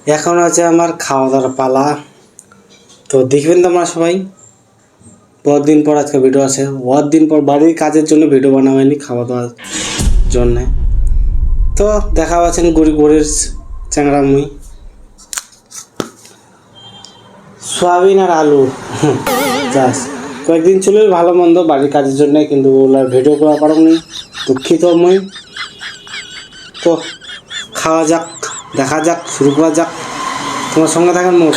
এখন আছে আমার খাওয়া দাওয়ার পালা। তো দেখবেন তো আমরা সবাই, বহুত দিন পর আজকে ভিডিও আছে। বহুত দিন পর বাড়ির কাজের জন্য ভিডিও বানা হয়নি, খাওয়া দাওয়ার জন্যে। তো দেখা পাচ্ছেন গরির চ্যাংড়ামুই, সোয়াবিন আর আলু চাষ। কয়েকদিন ছিল ভালো মন্দ বাড়ির কাজের জন্য, কিন্তু ওগুলার ভিডিও করা পারোনি, দুঃখিত মই। তো খাওয়া যাক, দেখা যাক, শুরু করা যাক। তোমার সঙ্গে থাকেন মোট,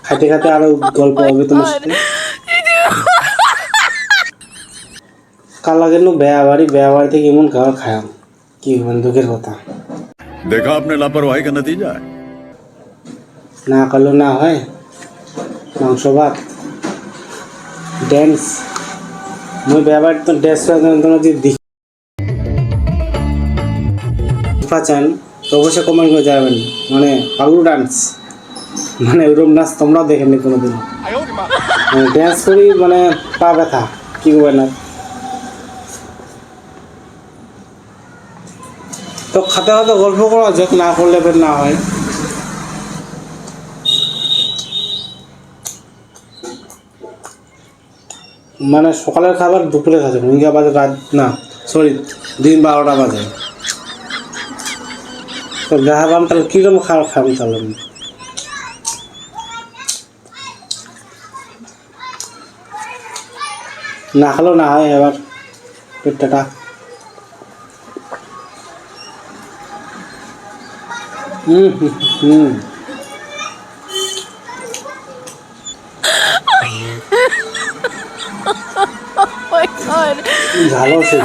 খাইতে খাইতে আরো গল্প হবে তোমার সাথে। কাল লাগে বেয়া বাড়ি থেকে এমন খাবার খায়াম, কি দুঃখের কথা। देखा आपने लापरवाही का नतीजा है। না করলেও না হয়, মাংস ভাত ড্যান্স। মুই বেয়া বাড়ি তো ড্যান্স যদি চান তো অবশ্যই কমেন্ট করে যাবেন। মানে পাগলু ডান্স, মানে ওরকম নাচ তোমরাও দেখেননি কোনোদিন। ড্যান্স করি মানে পা ব্যথা, কি করবে না। তো খাতে খাতে গল্প করা যাক, না করলে ফের না হয়। মানে সকালের খাবার দুপুরে খাচ্ছে, ভূমিকা বাজে রাত, না সরি, দিন 12টা বাজে। তো দেখা পাম তাহলে কীরকম খাবার খাবো তাহলে। না খেলেও না হয় এবার পেটটা। झालो से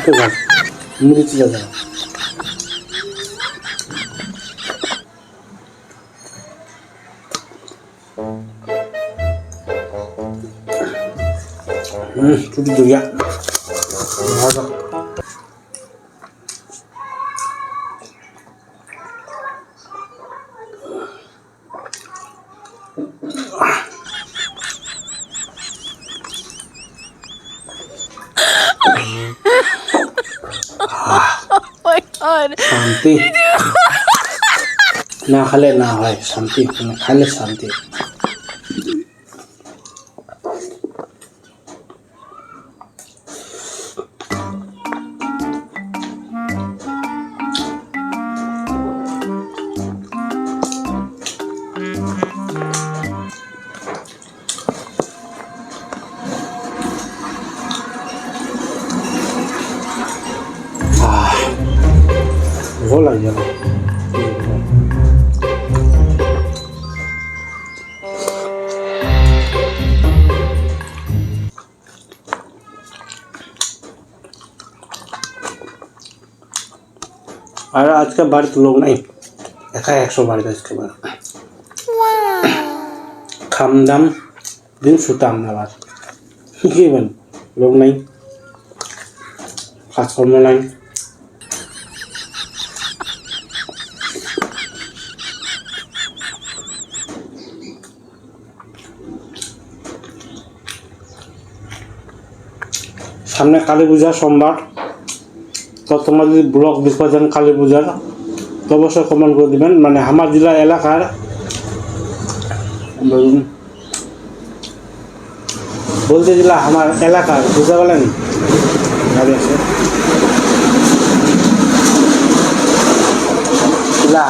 तो मुड़ी चला जाओ। छुट्टी दो गया शांति ना खाले ना হয় শান্তি, মানে খাইলে শান্তি। वो लग जाना और आज का बार तो लोग नहीं देखा 100 बार इसके बाद खाम दाम दिन सुताम ना बात की बन लोग नहीं खास कर्म नहीं। সামনে কালী পূজা সোমবার, তো তোমরা যদি ব্লগ দেখতে চান কালী পূজার তো অবশ্যই কমেন্ট করে দিবেন। মানে আমার জেলা এলাকার বলতে জেলা আমার এলাকার, বুঝতে পারলেন?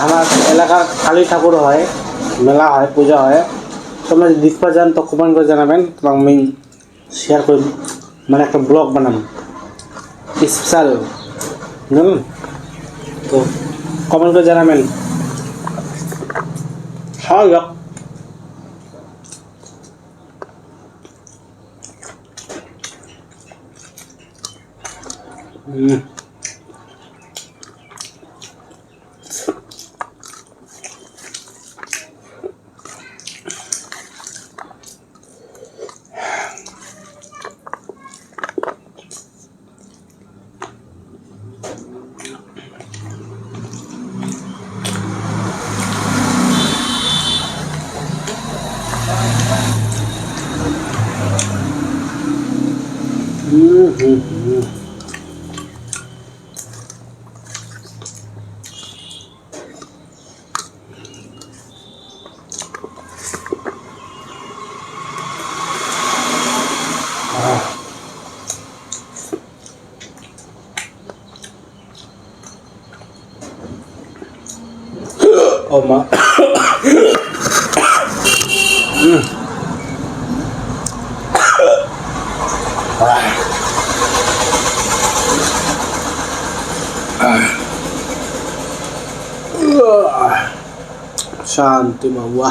আমার এলাকার কালী ঠাকুর হয়, মেলা হয়, পূজা হয়। তোমরা যদি দেখতে চান তো কমেন্ট করে জানাবেন, এবং আমি শেয়ার করি, মানে একটা ব্লগ বানাম স্পেশাল, বুঝলেন? তো কমেন্ট করে জানাবেন। খাওয়া যাক। মা শান্তি বাবা